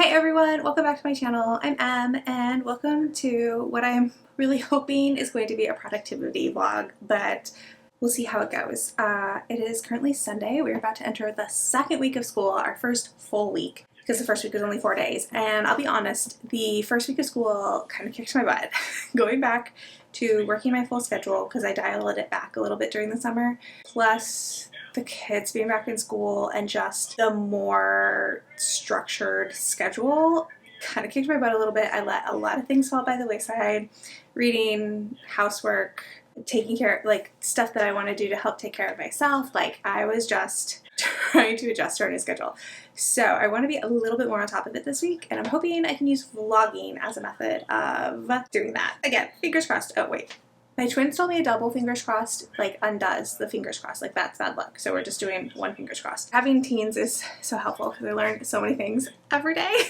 Hi everyone, welcome back to my channel. I'm Em and welcome to what I'm really hoping is going to be a productivity vlog, but we'll see how it goes. It is currently Sunday. We're about to enter the second week of school, our first full week, because the first week was only 4 days. And I'll be honest, the first week of school kind of kicked my butt. Going back to working my full schedule because I dialed it back a little bit during the summer, plus the kids being back in school and just the more structured schedule kind of kicked my butt a little bit. I let a lot of things fall by the wayside. Reading, housework, taking care of like stuff that I want to do to help take care of myself. Like I was just trying to adjust to our new schedule. So I want to be a little bit more on top of it this week, and I'm hoping I can use vlogging as a method of doing that. Again, fingers crossed. Oh wait. My twins told me a double fingers crossed like undoes the fingers crossed, like that's bad luck. So we're just doing one fingers crossed. Having teens is so helpful because I learn so many things every day.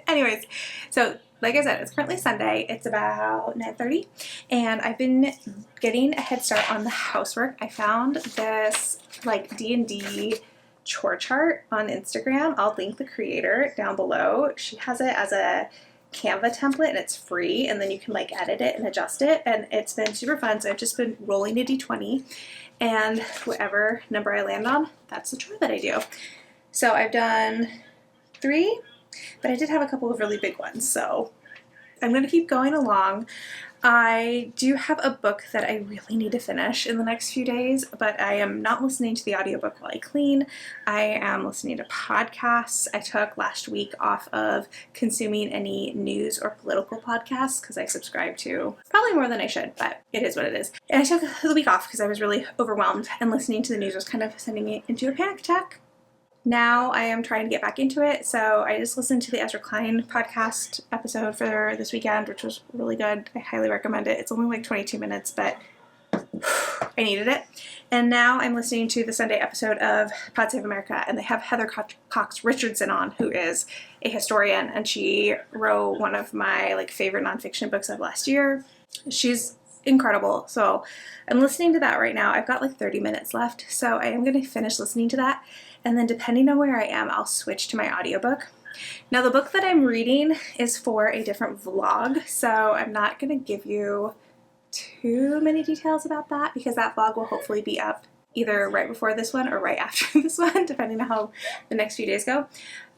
Anyways, so like I said, it's currently Sunday. It's about 9:30 and I've been getting a head start on the housework. I found this like D&D chore chart on Instagram. I'll link the creator down below. She has it as a Canva template and it's free, and then you can like edit it and adjust it, and it's been super fun. So I've just been rolling a d20 and whatever number I land on, that's the chore that I do. So I've done 3, but I did have a couple of really big ones, so I'm going to keep going along. I do have a book that I really need to finish in the next few days, but I am not listening to the audiobook while I clean. I am listening to podcasts. I took last week off of consuming any news or political podcasts because I subscribe to probably more than I should, but it is what it is. And I took the week off because I was really overwhelmed, and listening to the news was kind of sending me into a panic attack. Now I am trying to get back into it, so I just listened to the Ezra Klein podcast episode for this weekend, which was really good. I highly recommend it. It's only like 22 minutes, but I needed it. And now I'm listening to the Sunday episode of Pod Save America, and they have Heather Cox Richardson on, who is a historian, and she wrote one of my like favorite nonfiction books of last year. She's incredible. So I'm listening to that right now. I've got like 30 minutes left, so I am going to finish listening to that. And then depending on where I am, I'll switch to my audiobook. Now the book that I'm reading is for a different vlog, so I'm not going to give you too many details about that because that vlog will hopefully be up either right before this one or right after this one, depending on how the next few days go.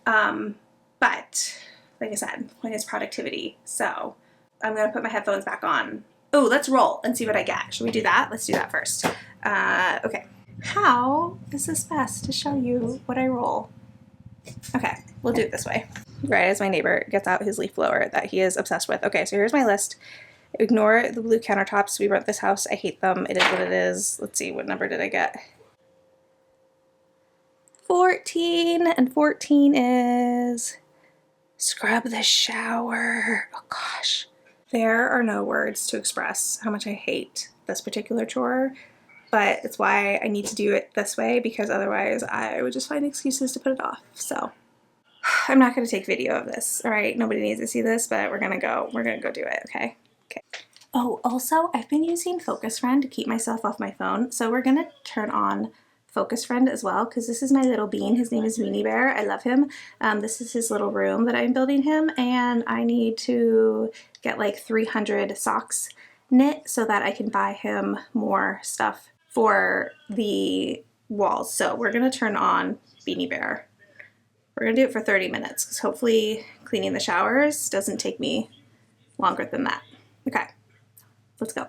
But like I said, the point is productivity. So I'm going to put my headphones back on. Oh, let's roll and see what I get. Should we do that? Let's do that first. Okay. How is this best to show you what I roll? Okay, we'll do it this way. Right as my neighbor gets out his leaf blower that he is obsessed with. Okay, so here's my list. Ignore the blue countertops. We rent this house. I hate them. It is what it is. Let's see, what number did I get? 14, and 14 is scrub the shower. Oh gosh. There are no words to express how much I hate this particular chore. But it's why I need to do it this way, because otherwise I would just find excuses to put it off. So I'm not going to take video of this. All right, nobody needs to see this, but we're going to go do it. Okay. Oh, also I've been using Focus Friend to keep myself off my phone. So we're going to turn on Focus Friend as well, because this is my little bean. His name is Weenie Bear. I love him. This is his little room that I'm building him, and I need to get like 300 socks knit so that I can buy him more stuff for the walls. So we're going to turn on Beanie Bear. We're going to do it for 30 minutes because hopefully cleaning the showers doesn't take me longer than that. Okay, let's go.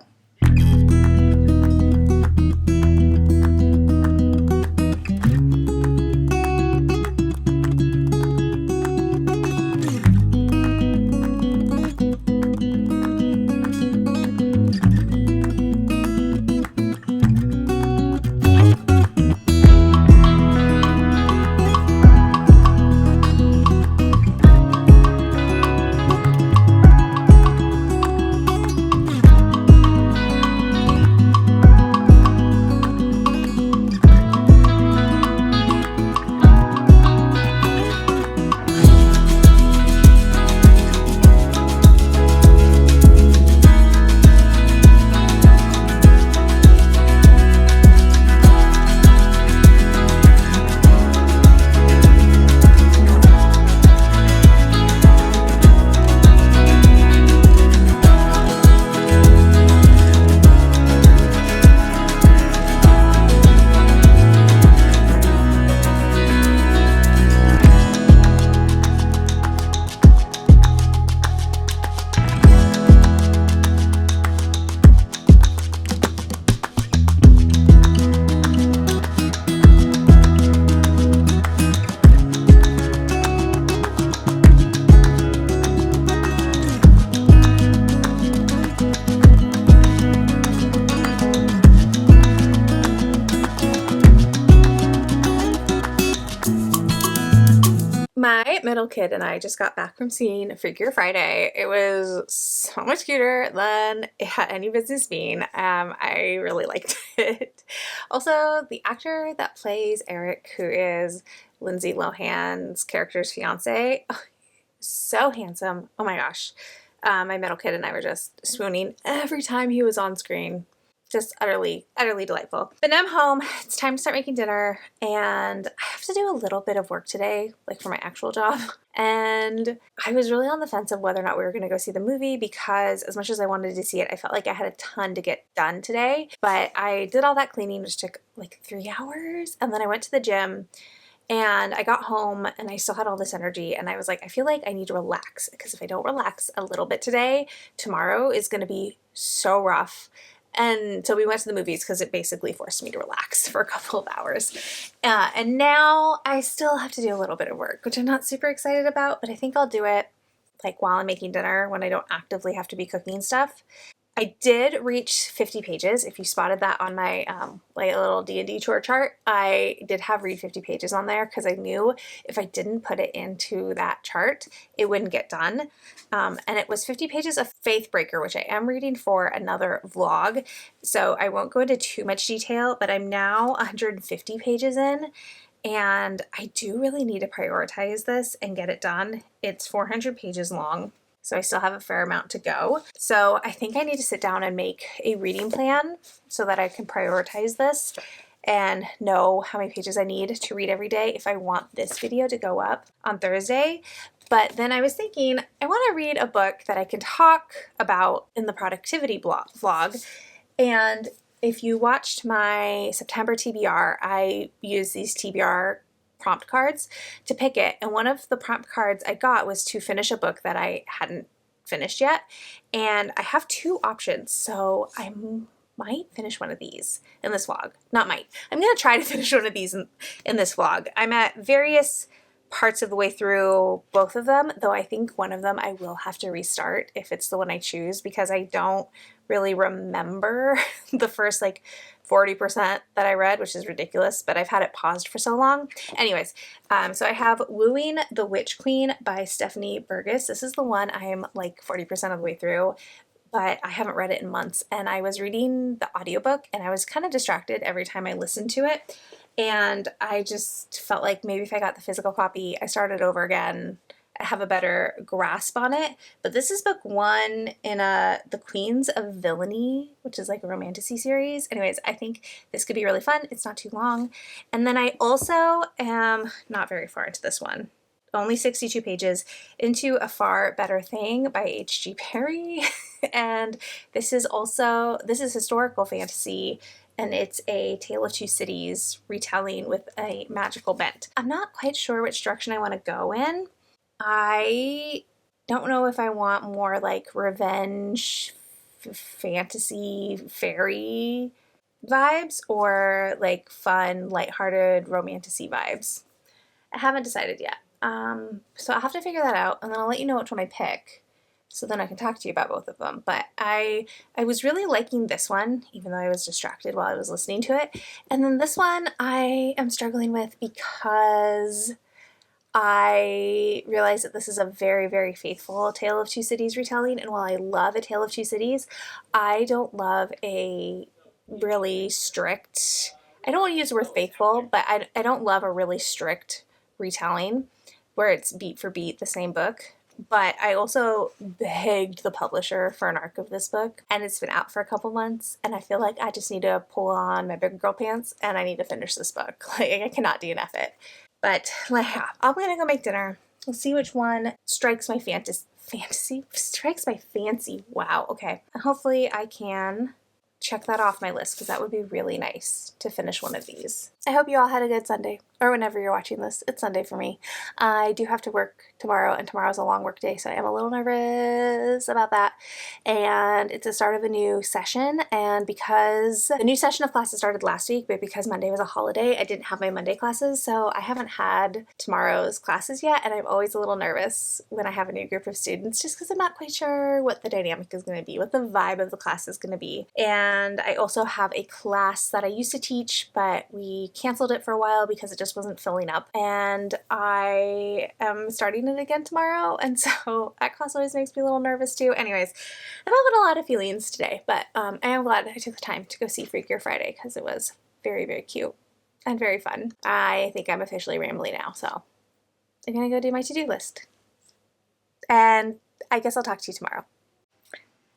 middle kid and I just got back from seeing Freakier Friday. It was so much cuter than it had any business being. I really liked it. Also, the actor that plays Eric, who is Lindsay Lohan's character's fiance, oh, so handsome. Oh my gosh. My middle kid and I were just swooning every time he was on screen. Just utterly, utterly delightful. But now I'm home. It's time to start making dinner, and I have to do a little bit of work today, like for my actual job. And I was really on the fence of whether or not we were going to go see the movie, because as much as I wanted to see it, I felt like I had a ton to get done today. But I did all that cleaning, which took like 3 hours, and then I went to the gym. And I got home and I still had all this energy, and I was like, I feel like I need to relax, because if I don't relax a little bit today, tomorrow is going to be so rough. And so we went to the movies because it basically forced me to relax for a couple of hours. And now I still have to do a little bit of work, which I'm not super excited about, but I think I'll do it like while I'm making dinner when I don't actively have to be cooking stuff. I did reach 50 pages. If you spotted that on my like a little D&D chore chart, I did have read 50 pages on there because I knew if I didn't put it into that chart, it wouldn't get done. And it was 50 pages of Faithbreaker, which I am reading for another vlog. So I won't go into too much detail, but I'm now 150 pages in. And I do really need to prioritize this and get it done. It's 400 pages long. So I still have a fair amount to go. So I think I need to sit down and make a reading plan so that I can prioritize this and know how many pages I need to read every day if I want this video to go up on Thursday. But then I was thinking, I want to read a book that I can talk about in the productivity vlog. And if you watched my September TBR, I used these TBR prompt cards to pick it, and one of the prompt cards I got was to finish a book that I hadn't finished yet, and I have 2 options, so I might finish one of these in this vlog. Not might. I'm gonna try to finish one of these in this vlog. I'm at various parts of the way through both of them, though I think one of them I will have to restart if it's the one I choose, because I don't really remember the first like 40% that I read, which is ridiculous, but I've had it paused for so long. Anyways, so I have Wooing the Witch Queen by Stephanie Burgess. This is the one I am like 40% of the way through, but I haven't read it in months, and I was reading the audiobook and I was kind of distracted every time I listened to it, and I just felt like maybe if I got the physical copy, I started over again, I have a better grasp on it. But this is book 1 in The Queens of Villainy, which is like a romantasy series. Anyways, I think this could be really fun. It's not too long. And then I also am not very far into this one, only 62 pages into A Far Better Thing by H.G. Perry. And this is historical fantasy, and it's a Tale of Two Cities retelling with a magical bent. I'm not quite sure which direction I want to go in. I don't know if I want more like revenge, fantasy, fairy vibes, or like fun, lighthearted, romantasy vibes. I haven't decided yet. So I'll have to figure that out, and then I'll let you know which one I pick, so then I can talk to you about both of them. But I was really liking this one, even though I was distracted while I was listening to it. And then this one I am struggling with because I realize that this is a very, very faithful Tale of Two Cities retelling, and while I love A Tale of Two Cities, I don't love a really strict, I don't want to use the word faithful, but I don't love a really strict retelling where it's beat for beat the same book. But I also begged the publisher for an arc of this book, and it's been out for a couple months, and I feel like I just need to pull on my big girl pants and I need to finish this book. Like, I cannot DNF it. But like, I'm gonna go make dinner. We'll see which one strikes my strikes my fancy. Wow, okay. Hopefully I can check that off my list, because that would be really nice to finish one of these. I hope you all had a good Sunday, or whenever you're watching this. It's Sunday for me. I do have to work tomorrow, and tomorrow's a long work day, so I am a little nervous about that. And it's the start of a new session, and because the new session of classes started last week, but because Monday was a holiday, I didn't have my Monday classes, so I haven't had tomorrow's classes yet, and I'm always a little nervous when I have a new group of students, just because I'm not quite sure what the dynamic is going to be, what the vibe of the class is going to be. And I also have a class that I used to teach, but we canceled it for a while because it just wasn't filling up. And I am starting it again tomorrow, and so that class always makes me a little nervous too. Anyways, I'm having a lot of feelings today, but I am glad I took the time to go see Freakier Friday because it was very, very cute and very fun. I think I'm officially rambling now, so I'm gonna go do my to-do list. And I guess I'll talk to you tomorrow.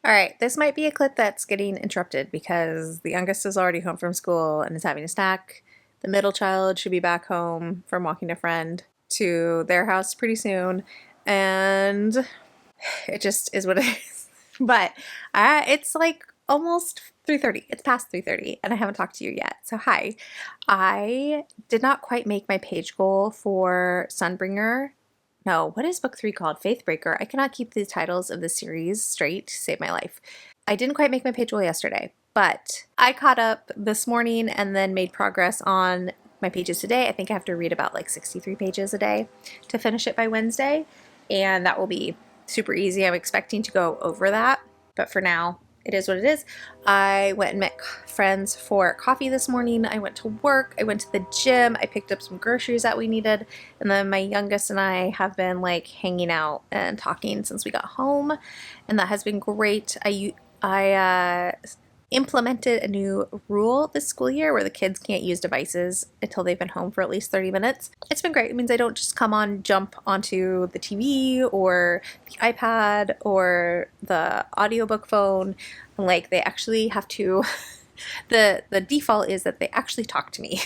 All right, this might be a clip that's getting interrupted because the youngest is already home from school and is having a snack. The middle child should be back home from walking a friend to their house pretty soon, and it just is what it is. But it's like almost 3:30. It's past 3:30 and I haven't talked to you yet. So hi. I did not quite make my page goal for Sunbringer. No, what is book 3 called? Faithbreaker. I cannot keep the titles of the series straight to save my life. I didn't quite make my page goal yesterday, but I caught up this morning and then made progress on my pages today. I think I have to read about like 63 pages a day to finish it by Wednesday, and that will be super easy. I'm expecting to go over that, but for now, it is what it is. I went and met friends for coffee this morning. I went to work. I went to the gym. I picked up some groceries that we needed. And then my youngest and I have been like hanging out and talking since we got home. And that has been great. I implemented a new rule this school year where the kids can't use devices until they've been home for at least 30 minutes. It's been great. It means I don't just jump onto the TV or the iPad or the audiobook phone. Like they actually have to, the default is that they actually talk to me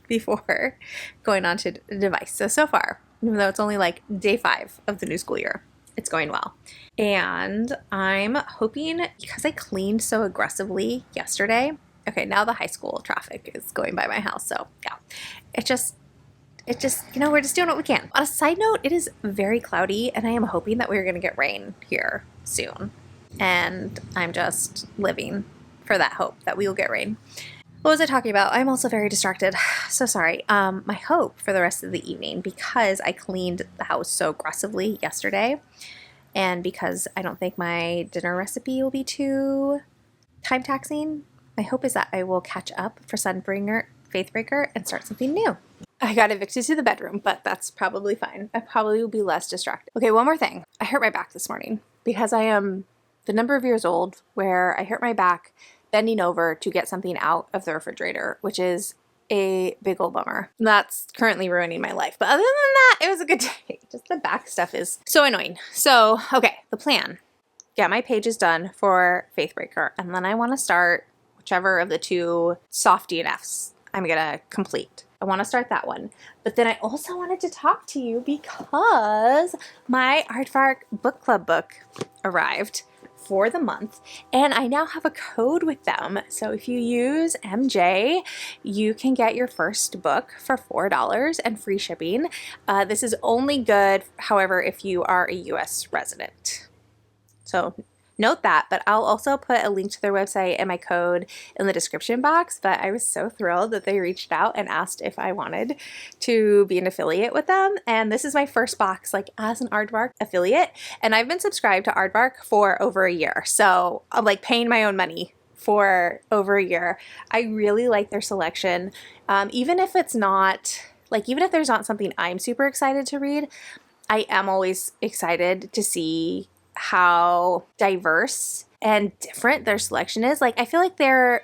before going onto the device. So far, even though it's only like day 5 of the new school year, it's going well. And I'm hoping, because I cleaned so aggressively yesterday, okay, now the high school traffic is going by my house, so yeah, it just, you know, we're just doing what we can. On a side note, it is very cloudy, and I am hoping that we're gonna get rain here soon, and I'm just living for that hope that we will get rain. What was I talking about? I'm also very distracted. So sorry. My hope for the rest of the evening, because I cleaned the house so aggressively yesterday, and because I don't think my dinner recipe will be too time taxing, my hope is that I will catch up for Sunbringer, Faithbreaker, and start something new. I got evicted to the bedroom, but that's probably fine. I probably will be less distracted. Okay, one more thing. I hurt my back this morning because I am the number of years old where I hurt my back bending over to get something out of the refrigerator, which is a big old bummer. That's currently ruining my life. But other than that, it was a good day. Just the back stuff is so annoying. So, okay, the plan. Get my pages done for Faithbreaker, and then I want to start whichever of the 2 soft DNFs I'm going to complete. I want to start that one. But then I also wanted to talk to you because my Aardvark Book Club book arrived for the month, and I now have a code with them. So if you use MJ, you can get your first book for $4 and free shipping. This is only good, however, if you are a US resident. So note that, but I'll also put a link to their website and my code in the description box. But I was so thrilled that they reached out and asked if I wanted to be an affiliate with them. And this is my first box like as an Aardvark affiliate. And I've been subscribed to Aardvark for over a year. So I'm like paying my own money for over a year. I really like their selection. Even if it's not, like even if there's not something I'm super excited to read, I am always excited to see how diverse and different their selection is. Like I feel like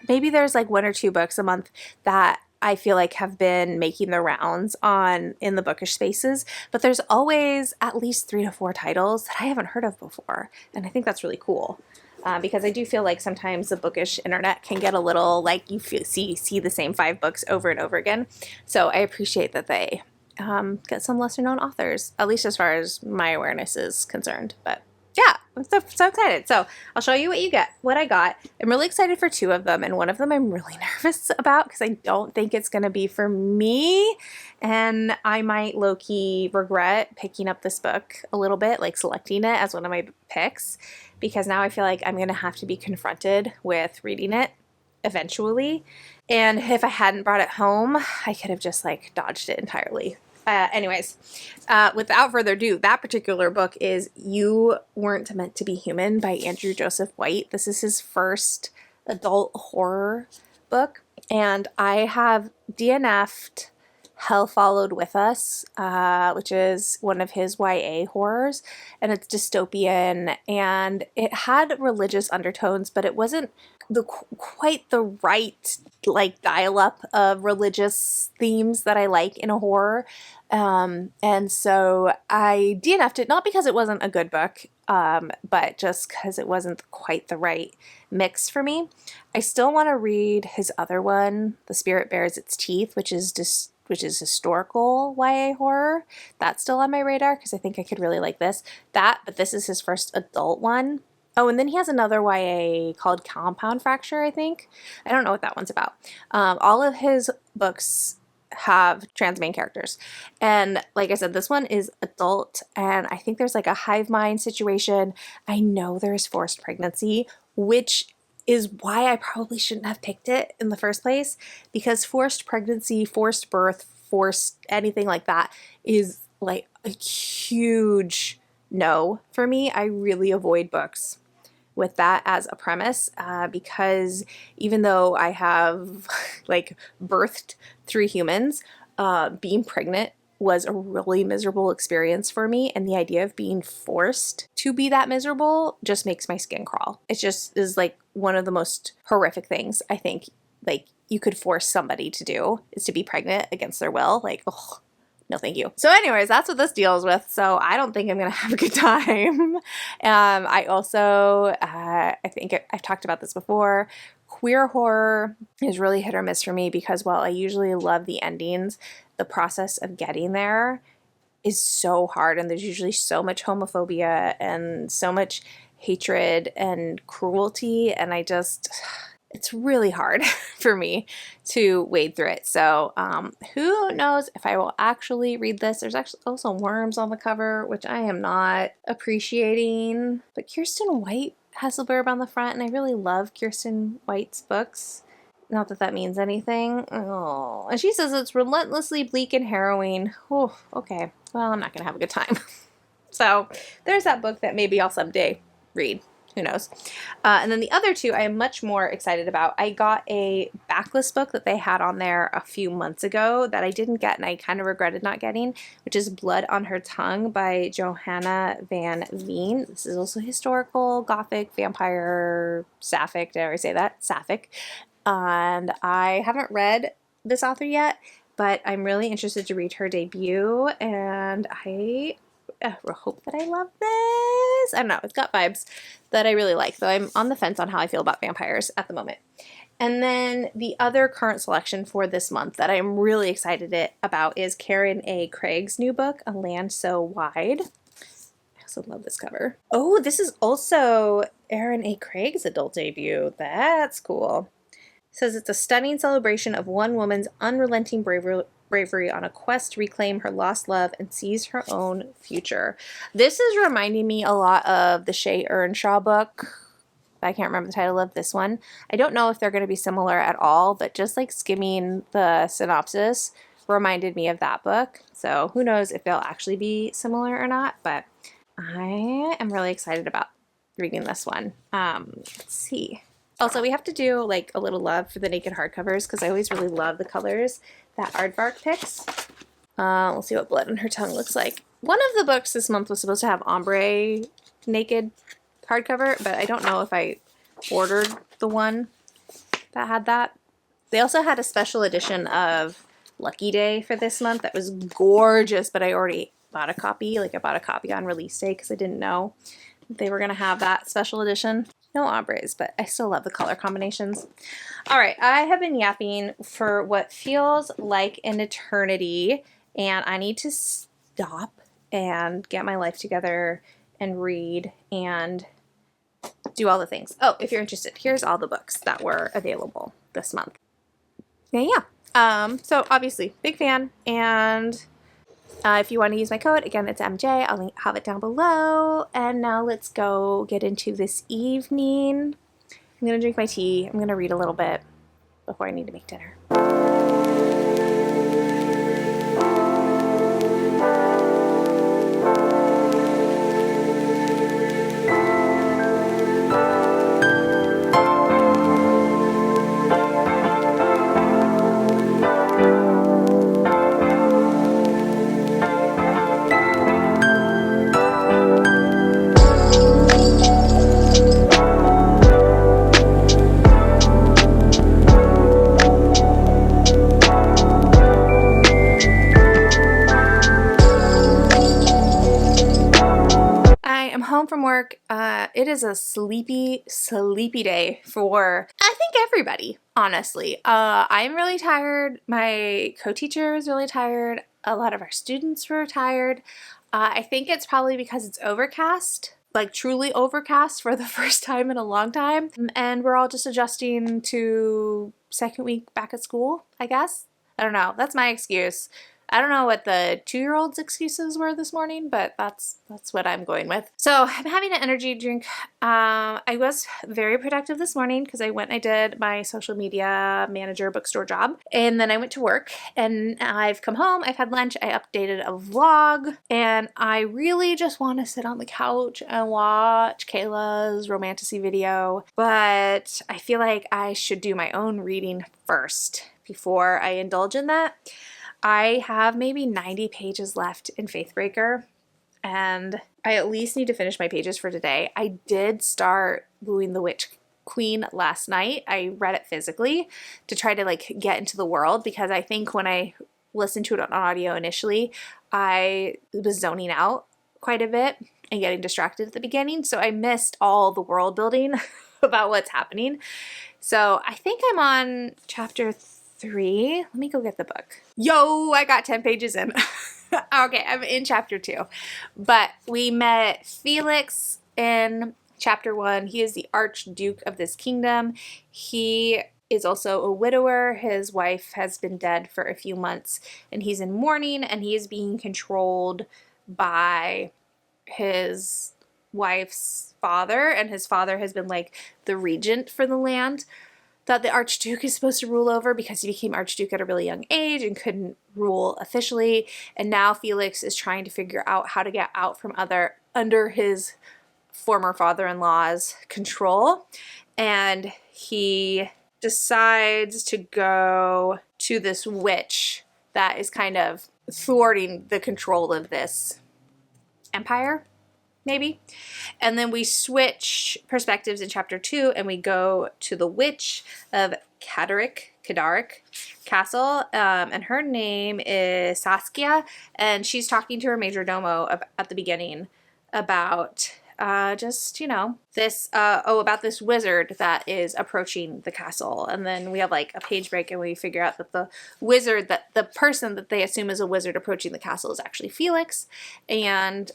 maybe there's like 1 or 2 books a month that I feel like have been making the rounds in the bookish spaces, but there's always at least 3 to 4 titles that I haven't heard of before, and I think that's really cool. Because I do feel like sometimes the bookish internet can get a little like you see the same 5 books over and over again. So I appreciate that they get some lesser known authors, at least as far as my awareness is concerned. But yeah, I'm so excited. So I'll show you what I got. I'm really excited for 2 of them, and one of them I'm really nervous about because I don't think it's going to be for me, and I might low-key regret picking up this book a little bit, like selecting it as one of my picks, because now I feel like I'm going to have to be confronted with reading it eventually, and if I hadn't brought it home, I could have just like dodged it entirely. Anyways, without further ado, that particular book is You Weren't Meant to Be Human by Andrew Joseph White. This is his first adult horror book, and I have DNF'd Hell Followed With Us, which is one of his YA horrors, and it's dystopian, and it had religious undertones, but it wasn't quite the right like dial-up of religious themes that I like in a horror. And so I DNF'd it, not because it wasn't a good book, but just because it wasn't quite the right mix for me. I still want to read his other one, The Spirit Bares Its Teeth, which is historical YA horror. That's still on my radar because I think I could really like this. But this is his first adult one. Oh, and then he has another YA called Compound Fracture, I think. I don't know what that one's about. All of his books have trans main characters. And like I said, this one is adult, and I think there's like a hive mind situation. I know there's forced pregnancy, which is why I probably shouldn't have picked it in the first place, because forced pregnancy, forced birth, forced anything like that is like a huge no for me. I really avoid books with that as a premise, because even though I have like birthed 3 humans, being pregnant was a really miserable experience for me, and the idea of being forced to be that miserable just makes my skin crawl. It just is like one of the most horrific things I think like you could force somebody to do, is to be pregnant against their will. Like, oh, no thank you. So anyways, that's what this deals with, so I don't think I'm gonna have a good time. I also, I think I've talked about this before, queer horror is really hit or miss for me, because while I usually love the endings, the process of getting there is so hard, and there's usually so much homophobia and so much hatred and cruelty, and it's really hard for me to wade through it. So who knows if I will actually read this. There's actually also worms on the cover, which I am not appreciating. But Kirsten White has a blurb on the front, and I really love Kirsten White's books. Not that that means anything. Oh, and she says it's relentlessly bleak and harrowing. Oh, okay. Well, I'm not going to have a good time. So there's that book that maybe I'll someday read. Who knows? And then the other 2 I am much more excited about. I got a backlist book that they had on there a few months ago that I didn't get, and I kind of regretted not getting, which is Blood on Her Tongue by Johanna Van Veen. This is also historical, gothic, vampire, sapphic. Did I already say that? Sapphic. And I haven't read this author yet, but I'm really interested to read her debut, and I hope that I love this. I don't know, it's got vibes that I really like, though I'm on the fence on how I feel about vampires at the moment. And then the other current selection for this month that I'm really excited about is Karen A. Craig's new book, A Land So Wide. I also love this cover. Oh, this is also Erin A. Craig's adult debut. That's cool. It says it's a stunning celebration of one woman's unrelenting bravery on a quest to reclaim her lost love and seize her own future. This is reminding me a lot of the Shay Earnshaw book. I can't remember the title of this one. I don't know if they're going to be similar at all, but just like skimming the synopsis reminded me of that book. So who knows if they'll actually be similar or not, but I am really excited about reading this one. Let's see. Also, we have to do like a little love for the naked hardcovers, because I always really love the colors that Aardvark picks. We'll see what Blood on Her Tongue looks like. One of the books this month was supposed to have ombre naked hardcover, but I don't know if I ordered the one that had that. They also had a special edition of Lucky Day for this month that was gorgeous, but I already bought a copy. Like I bought a copy on release day because I didn't know they were going to have that special edition. No ombres, but I still love the color combinations. All right, I have been yapping for what feels like an eternity, and I need to stop and get my life together and read and do all the things. Oh, if you're interested, here's all the books that were available this month. Yeah. So obviously, big fan, and if you want to use my code, again, it's MJ. I'll have it down below. And now let's go get into this evening. I'm going to drink my tea. I'm going to read a little bit before I need to make dinner. home from work. It is a sleepy day for, I think, everybody, honestly. I'm really tired. My co-teacher is really tired. A lot of our students were tired. I think it's probably because it's overcast, like truly overcast for the first time in a long time. And we're all just adjusting to second week back at school, I guess. I don't know. That's my excuse. I don't know what the 2-year-old's excuses were this morning, but that's what I'm going with. So I'm having an energy drink. I was very productive this morning because I went and I did my social media manager bookstore job, and then I went to work, and I've come home, I've had lunch, I updated a vlog, and I really just want to sit on the couch and watch Kayla's romantasy video, but I feel like I should do my own reading first before I indulge in that. I have maybe 90 pages left in Faithbreaker, and I at least need to finish my pages for today. I did start Wooing the Witch Queen last night. I read it physically to try to like get into the world, because I think when I listened to it on audio initially, I was zoning out quite a bit and getting distracted at the beginning, so I missed all the world building about what's happening. So I think I'm on chapter 3. Let me go get the book. Yo, I got 10 pages in. Okay, I'm in chapter 2. But we met Felix in chapter 1. He is the Archduke of this kingdom. He is also a widower. His wife has been dead for a few months, and he's in mourning, and he is being controlled by his wife's father, and his father has been like the regent for the land that the Archduke is supposed to rule over, because he became Archduke at a really young age and couldn't rule officially. And now Felix is trying to figure out how to get out from under his former father-in-law's control. And he decides to go to this witch that is kind of thwarting the control of this empire, maybe. And then we switch perspectives in chapter 2, and we go to the witch of Cadaric Castle, and her name is Saskia, and she's talking to her major domo at the beginning about just, you know, this, about this wizard that is approaching the castle. And then we have like a page break, and we figure out that the wizard, that the person that they assume is a wizard approaching the castle, is actually Felix. And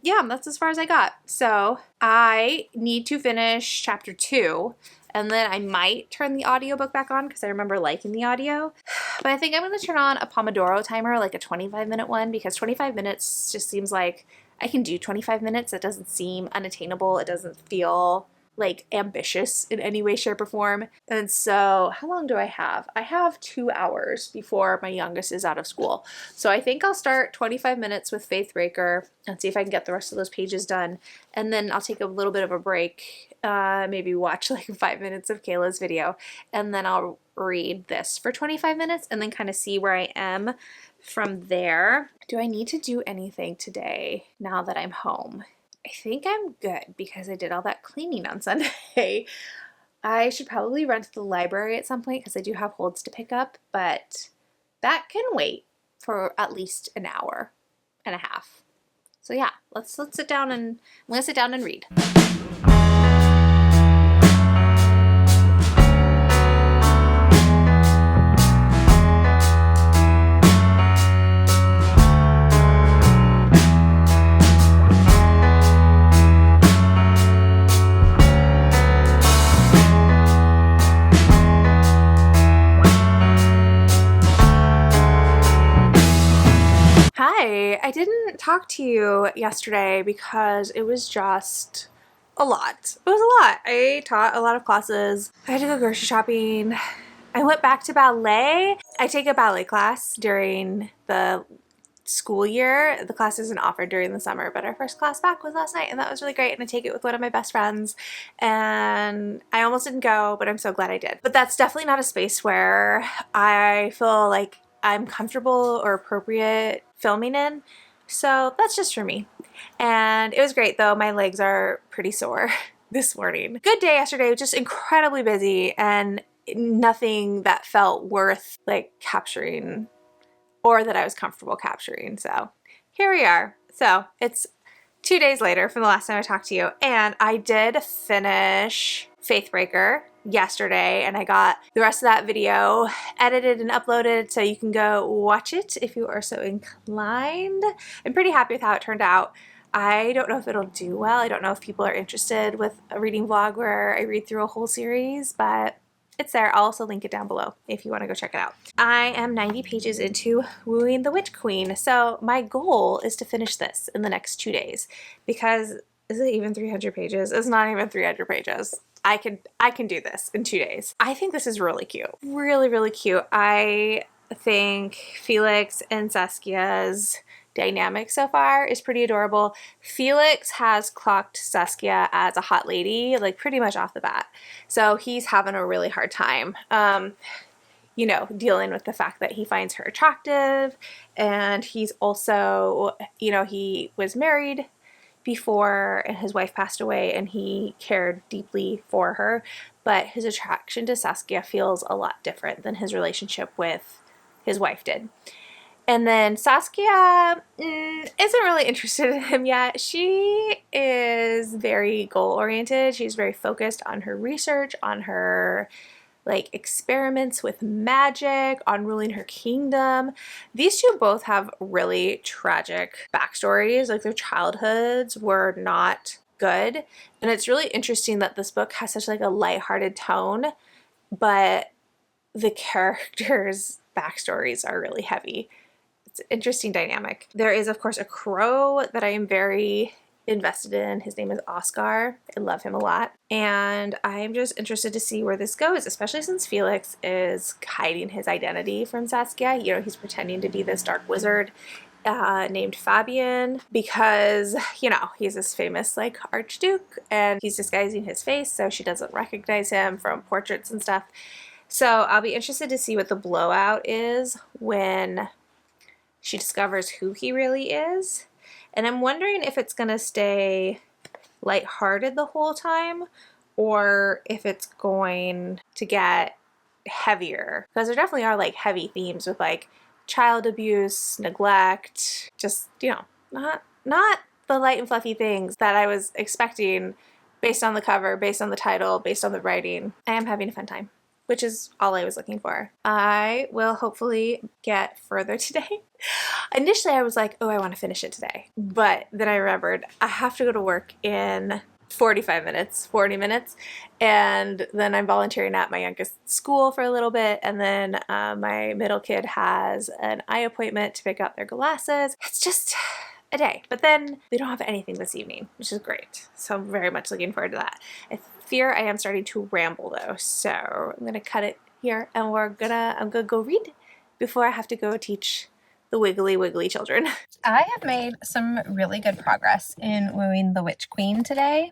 yeah, that's as far as I got. So I need to finish chapter 2, and then I might turn the audiobook back on because I remember liking the audio. But I think I'm going to turn on a Pomodoro timer, like a 25-minute one, because 25 minutes just seems like I can do 25 minutes. It doesn't seem unattainable. It doesn't feel like ambitious in any way, shape, or form. And so how long do I have? I have 2 hours before my youngest is out of school. So I think I'll start 25 minutes with Faithbreaker and see if I can get the rest of those pages done. And then I'll take a little bit of a break, maybe watch like 5 minutes of Kayla's video, and then I'll read this for 25 minutes and then kind of see where I am from there. Do I need to do anything today now that I'm home? I think I'm good because I did all that cleaning on Sunday. I should probably run to the library at some point because I do have holds to pick up, but that can wait for at least an hour and a half. So yeah, let's sit down, and I'm gonna sit down and read. Hi, I didn't talk to you yesterday because it was just a lot. It was a lot. I taught a lot of classes. I had to go grocery shopping. I went back to ballet. I take a ballet class during the school year. The class isn't offered during the summer, but our first class back was last night, and that was really great. And I take it with one of my best friends, and I almost didn't go, but I'm so glad I did. But that's definitely not a space where I feel like I'm comfortable or appropriate filming in. So that's just for me. And it was great though. My legs are pretty sore this morning. Good day yesterday, just incredibly busy, and nothing that felt worth like capturing or that I was comfortable capturing. So here we are. So it's 2 days later from the last time I talked to you, and I did finish Faithbreaker yesterday, and I got the rest of that video edited and uploaded, so you can go watch it if you are so inclined. I'm pretty happy with how it turned out. I don't know if it'll do well. I don't know if people are interested with a reading vlog where I read through a whole series, but it's there. I'll also link it down below if you want to go check it out. I am 90 pages into Wooing the Witch Queen, so my goal is to finish this in the next 2 days, because is it even 300 pages? It's not even 300 pages. I can do this in 2 days. I think this is really cute. Really, really cute. I think Felix and Saskia's dynamic so far is pretty adorable. Felix has clocked Saskia as a hot lady, like pretty much off the bat. So he's having a really hard time, you know, dealing with the fact that he finds her attractive. And he's also, you know, he was married before and his wife passed away and he cared deeply for her. But his attraction to Saskia feels a lot different than his relationship with his wife did. And then Saskia isn't really interested in him yet. She is very goal-oriented. She's very focused on her research, on her like experiments with magic, on ruling her kingdom. These two both have really tragic backstories. Like their childhoods were not good. And it's really interesting that this book has such like a lighthearted tone, but the characters' backstories are really heavy. It's an interesting dynamic. There is, of course, a crow that I am very invested in. His name is Oscar. I love him a lot. And I'm just interested to see where this goes, especially since Felix is hiding his identity from Saskia. You know, he's pretending to be this dark wizard named Fabian because, you know, he's this famous like archduke and he's disguising his face so she doesn't recognize him from portraits and stuff. So I'll be interested to see what the blowout is when she discovers who he really is. And I'm wondering if it's going to stay lighthearted the whole time or if it's going to get heavier. Because there definitely are like heavy themes with like child abuse, neglect, just, you know, not the light and fluffy things that I was expecting based on the cover, based on the title, based on the writing. I am having a fun time, which is all I was looking for. I will hopefully get further today. Initially, I was like, oh, I want to finish it today. But then I remembered I have to go to work in 45 minutes, 40 minutes. And then I'm volunteering at my youngest school for a little bit. And then my middle kid has an eye appointment to pick up their glasses. It's just a day. But then they don't have anything this evening, which is great. So I'm very much looking forward to that. I fear I am starting to ramble though. So I'm going to cut it here and I'm going to go read before I have to go teach the wiggly children. I have made some really good progress in Wooing the Witch Queen today.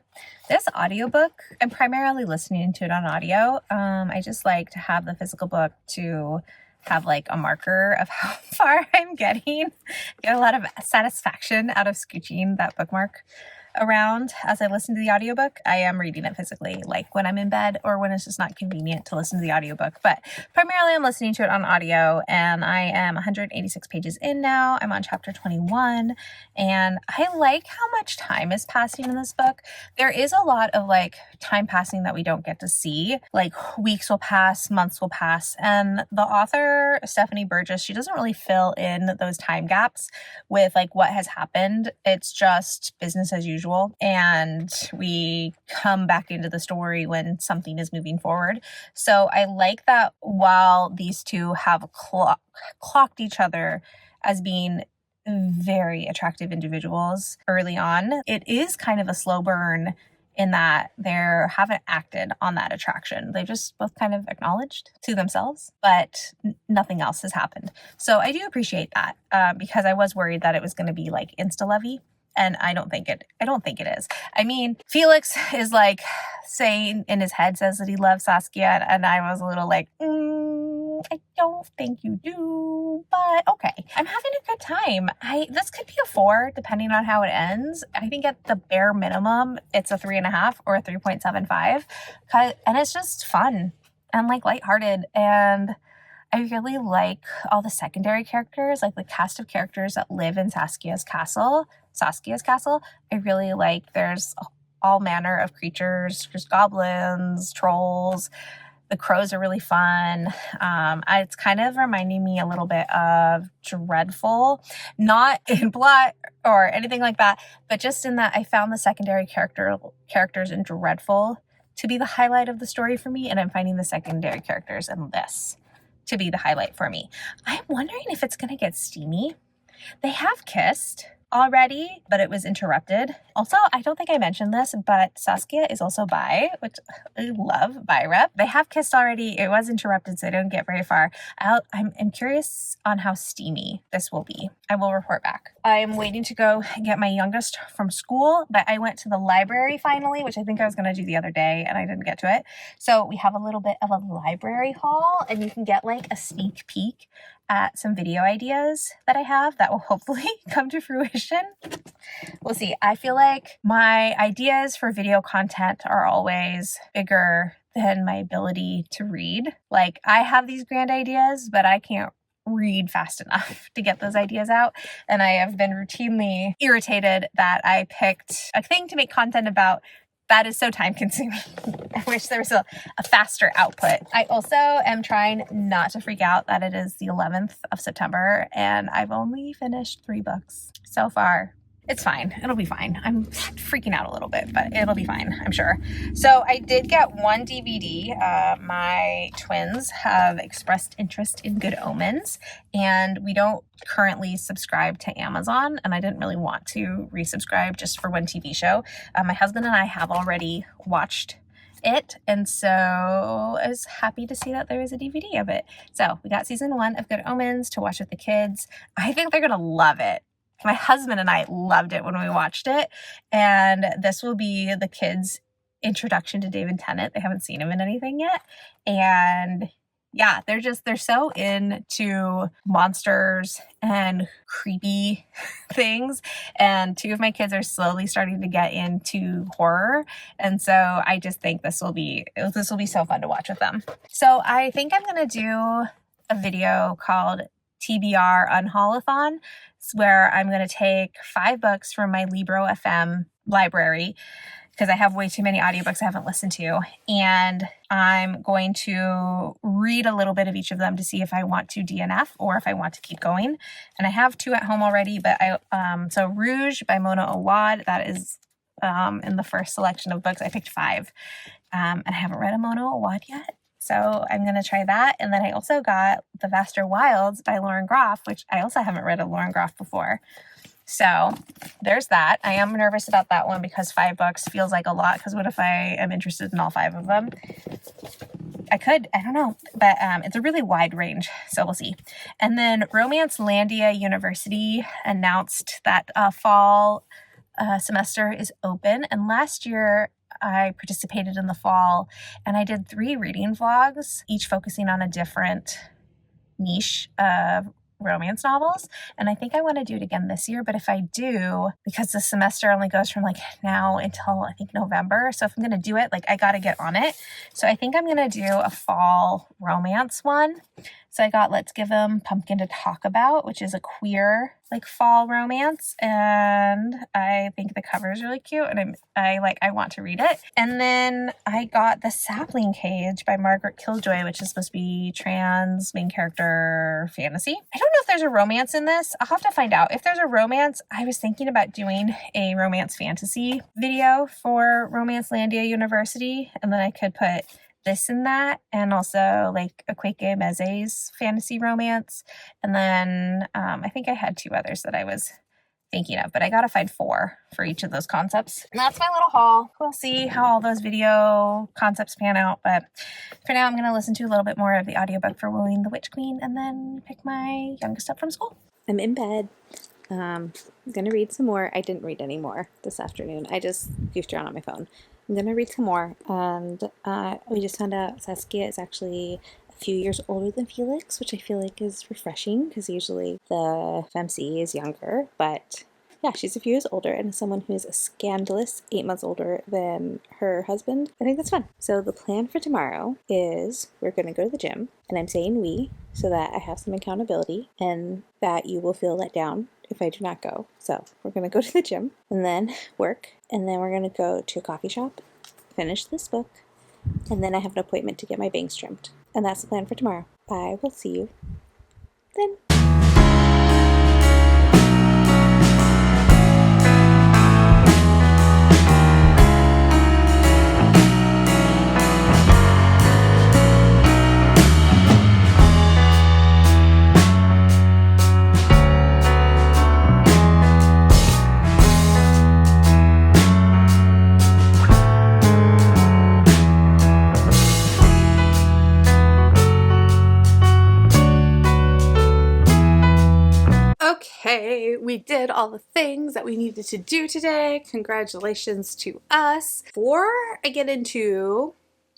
This audiobook, I'm primarily listening to it on audio. I just like to have the physical book to have like a marker of how far I'm getting. Get a lot of satisfaction out of scooching that bookmark around as I listen to the audiobook. I am reading it physically, like when I'm in bed or when it's just not convenient to listen to the audiobook. But primarily I'm listening to it on audio, and I am 186 pages in now. I'm on chapter 21, and I like how much time is passing in this book. There is a lot of like time passing that we don't get to see. Like weeks will pass, months will pass, and the author, Stephanie Burgess, she doesn't really fill in those time gaps with like what has happened. It's just business as usual. And we come back into the story when something is moving forward. So I like that while these two have clocked each other as being very attractive individuals early on, it is kind of a slow burn in that they haven't acted on that attraction. They've just both kind of acknowledged to themselves, but nothing else has happened. So I do appreciate that because I was worried that it was going to be like insta-lovey. And I don't think it is. I mean, Felix is like saying in his head, says that he loves Saskia. And I was a little like, I don't think you do, but okay. I'm having a good time. This could be a 4 depending on how it ends. I think at the bare minimum, it's a 3.5 or a 3.75. And it's just fun and like lighthearted. And I really like all the secondary characters, like the cast of characters that live in Saskia's castle. Saskia's castle. I really like, there's all manner of creatures. There's goblins, trolls. The crows are really fun. It's kind of reminding me a little bit of Dreadful, not in plot or anything like that, but just in that I found the secondary characters in Dreadful to be the highlight of the story for me, and I'm finding the secondary characters in this to be the highlight for me. I'm wondering if it's going to get steamy. They have kissed already, but it was interrupted. Also, I don't think I mentioned this, but Saskia is also bi, which I love, bi rep. They have kissed already. It was interrupted, so I didn't get very far. I'm curious on how steamy this will be. I will report back. I'm waiting to go get my youngest from school, but I went to the library finally, which I think I was going to do the other day, and I didn't get to it. So we have a little bit of a library haul, and you can get like a sneak peek at some video ideas that I have that will hopefully come to fruition. We'll see. I feel like my ideas for video content are always bigger than my ability to read. Like, I have these grand ideas, but I can't read fast enough to get those ideas out. And I have been routinely irritated that I picked a thing to make content about that is so time consuming. I wish there was a faster output. I also am trying not to freak out that it is the 11th of September and I've only finished 3 books so far. It's fine. It'll be fine. I'm freaking out a little bit, but it'll be fine, I'm sure. So I did get one DVD. My twins have expressed interest in Good Omens, and we don't currently subscribe to Amazon, and I didn't really want to resubscribe just for one TV show. My husband and I have already watched it, and so I was happy to see that there is a DVD of it. So we got season 1 of Good Omens to watch with the kids. I think they're gonna love it. My husband and I loved it when we watched it, and this will be the kids' introduction to David Tennant. They haven't seen him in anything yet, and yeah, they're so into monsters and creepy things, and 2 of my kids are slowly starting to get into horror, and so I just think this will be so fun to watch with them. So I think I'm gonna do a video called TBR Unhaulathon, where I'm going to take 5 books from my Libro FM library, because I have way too many audiobooks I haven't listened to, and I'm going to read a little bit of each of them to see if I want to DNF or if I want to keep going. And I have 2 at home already, but so Rouge by Mona Awad, that is in the first selection of books. I picked 5, and I haven't read a Mona Awad yet. So I'm going to try that. And then I also got The Vaster Wilds by Lauren Groff, which I also haven't read of Lauren Groff before. So there's that. I am nervous about that one because 5 books feels like a lot, because what if I am interested in all 5 of them? I don't know. But it's a really wide range, so we'll see. And then Romancelandia University announced that fall semester is open. And last year, I participated in the fall, and I did 3 reading vlogs, each focusing on a different niche of romance novels. And I think I want to do it again this year, but if I do, because the semester only goes from like now until I think November, so if I'm going to do it, like I got to get on it. So I think I'm going to do a fall romance one. So I got Let's Give 'Em Pumpkin to Talk About, which is a queer like fall romance, and I think the cover is really cute, and I want to read it. And then I got The Sapling Cage by Margaret Killjoy, which is supposed to be trans main character fantasy. I don't know if there's a romance in this. I'll have to find out. If there's a romance, I was thinking about doing a romance fantasy video for Romancelandia University, and then I could put this and that, and also like a Kweke Meze's fantasy romance. And then I think I had 2 others that I was thinking of, but I gotta find 4 for each of those concepts. And that's my little haul. We'll see how all those video concepts pan out, but for now I'm gonna listen to a little bit more of the audiobook for Wooing the Witch Queen and then pick my youngest up from school. I'm in bed. I'm gonna read some more. I didn't read any more this afternoon. I just goofed around on my phone. I'm gonna read some more, and we just found out Saskia is actually a few years older than Felix, which I feel like is refreshing, because usually the FMC is younger, but yeah, she's a few years older, and as someone who is a scandalous 8 months older than her husband, I think that's fun. So the plan for tomorrow is we're going to go to the gym, and I'm saying we so that I have some accountability and that you will feel let down if I do not go. So we're going to go to the gym and then work, and then we're going to go to a coffee shop, finish this book, and then I have an appointment to get my bangs trimmed. And that's the plan for tomorrow. I will see you then. Okay, we did all the things that we needed to do today. Congratulations to us. Before I get into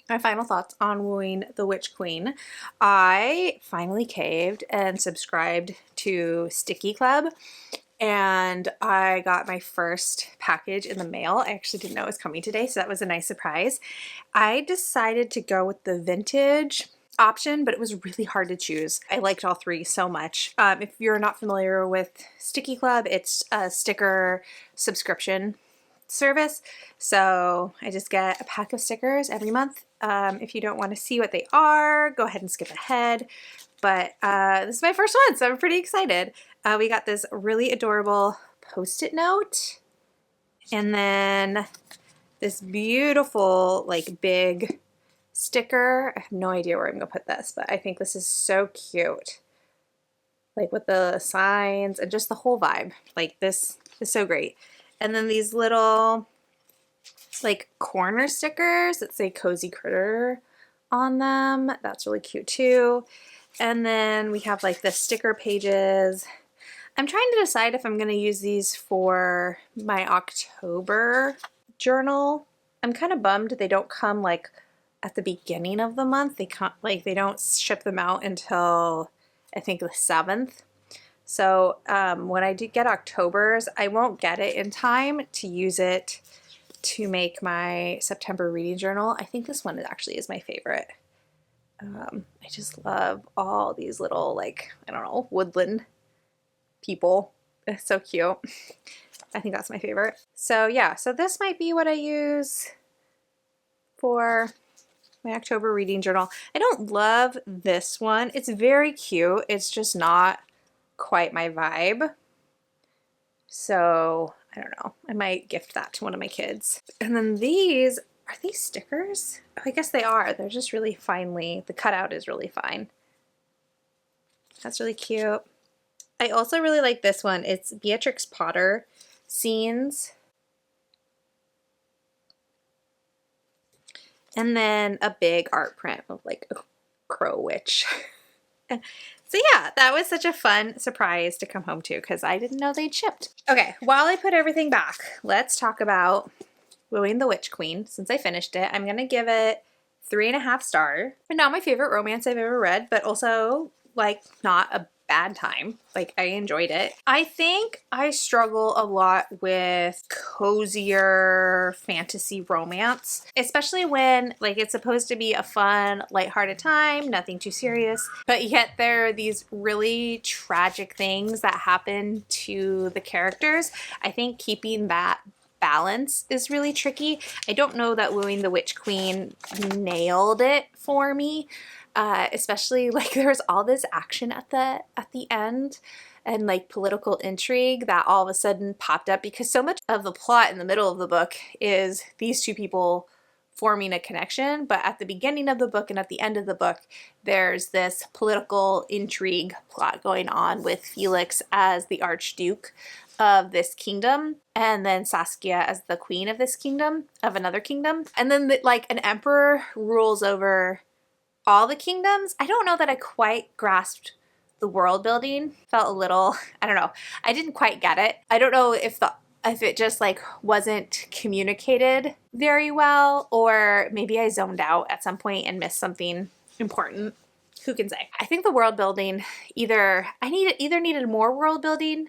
my final thoughts on wooing the Witch Queen, I finally caved and subscribed to Stickii Club, and I got my first package in the mail. I actually didn't know it was coming today, so that was a nice surprise. I decided to go with the vintage option, but it was really hard to choose. I liked all three so much. If you're not familiar with Stickii Club, it's a sticker subscription service. So I just get a pack of stickers every month. If you don't want to see what they are, go ahead and skip ahead. But this is my first one, so I'm pretty excited. We got this really adorable Post-it note, and then this beautiful, like, big sticker. I have no idea where I'm gonna put this, but I think this is so cute. Like with the signs and just the whole vibe. Like, this is so great. And then these little, like, corner stickers that say Cozy Critter on them. That's really cute too. And then we have like the sticker pages. I'm trying to decide if I'm gonna use these for my October journal. I'm kind of bummed they don't come like at the beginning of the month. They don't ship them out until I think the 7th. So when I do get October's, I won't get it in time to use it to make my September reading journal. I think this one actually is my favorite. I just love all these little, like, I don't know, woodland people. It's so cute. I think that's my favorite. So yeah, so this might be what I use for my October reading journal. I don't love this one. It's very cute. It's just not quite my vibe. So I don't know. I might gift that to one of my kids. And then these, are these stickers? Oh, I guess they are. They're just really finely, the cutout is really fine. That's really cute. I also really like this one. It's Beatrix Potter scenes. And then a big art print of like a crow witch. So yeah, that was such a fun surprise to come home to because I didn't know they'd shipped. Okay, while I put everything back, let's talk about Wooing the Witch Queen. Since I finished it, I'm gonna give it 3.5 stars. And not my favorite romance I've ever read, but also like not a bad time. Like, I enjoyed it. I think I struggle a lot with cozier fantasy romance, especially when like it's supposed to be a fun, lighthearted time, nothing too serious, but yet there are these really tragic things that happen to the characters. I think keeping that balance is really tricky. I don't know that Wooing the Witch Queen nailed it for me. Especially like there's all this action at the end and like political intrigue that all of a sudden popped up because so much of the plot in the middle of the book is these two people forming a connection, but at the beginning of the book and at the end of the book there's this political intrigue plot going on with Felix as the Archduke of this kingdom and then Saskia as the queen of this kingdom, of another kingdom, and then like an emperor rules over all the kingdoms. I don't know that I quite grasped the world building. Felt a little, I don't know. I didn't quite get it. I don't know if it just like wasn't communicated very well, or maybe I zoned out at some point and missed something important. Who can say? I think the world building either needed more world building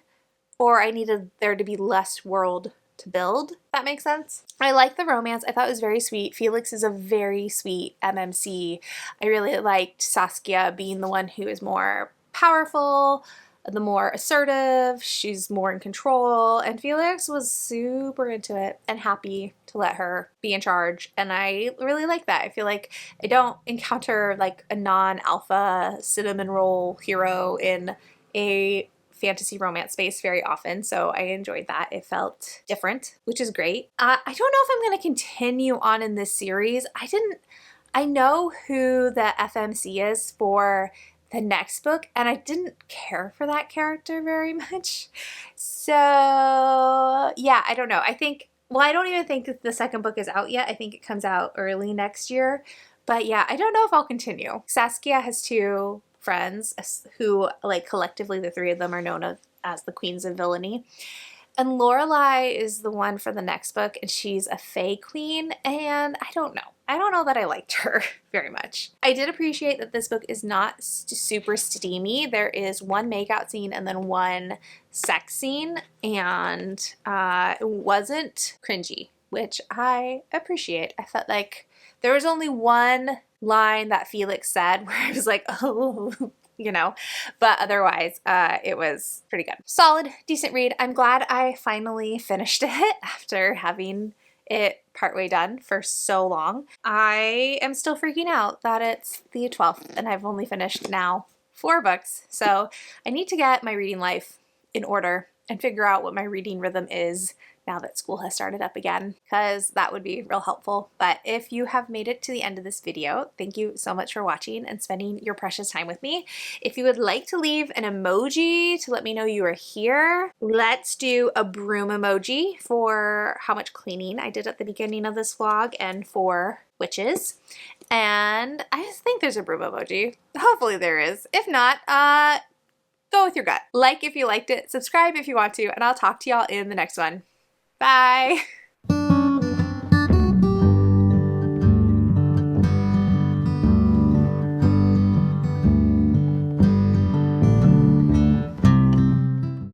or I needed there to be less world to build, if that makes sense. I like the romance. I thought it was very sweet. Felix is a very sweet MMC. I really liked Saskia being the one who is more powerful, the more assertive, she's more in control, and Felix was super into it and happy to let her be in charge, and I really like that. I feel like I don't encounter like a non-alpha cinnamon roll hero in a fantasy romance space very often, so I enjoyed that. It felt different, which is great. I don't know if I'm going to continue on in this series. I know who the FMC is for the next book, and I didn't care for that character very much. So yeah, I don't know. I think, well, I don't even think the second book is out yet. I think it comes out early next year. But yeah, I don't know if I'll continue. Saskia has two friends who, like, collectively the three of them are known as the Queens of Villainy. And Lorelai is the one for the next book, and she's a Fae Queen, and I don't know. I don't know that I liked her very much. I did appreciate that this book is not super steamy. There is one makeout scene and then one sex scene, and it wasn't cringy, which I appreciate. I felt like there was only one line that Felix said where I was like, oh, you know, but otherwise it was pretty good. Solid, decent read. I'm glad I finally finished it after having it partway done for so long. I am still freaking out that it's the 12th and I've only finished now 4 books. So I need to get my reading life in order and figure out what my reading rhythm is now that school has started up again, because that would be real helpful. But if you have made it to the end of this video, thank you so much for watching and spending your precious time with me. If you would like to leave an emoji to let me know you are here, let's do a broom emoji for how much cleaning I did at the beginning of this vlog and for witches. And I just think there's a broom emoji. Hopefully there is. If not, go with your gut. Like if you liked it, subscribe if you want to, and I'll talk to y'all in the next one. Bye!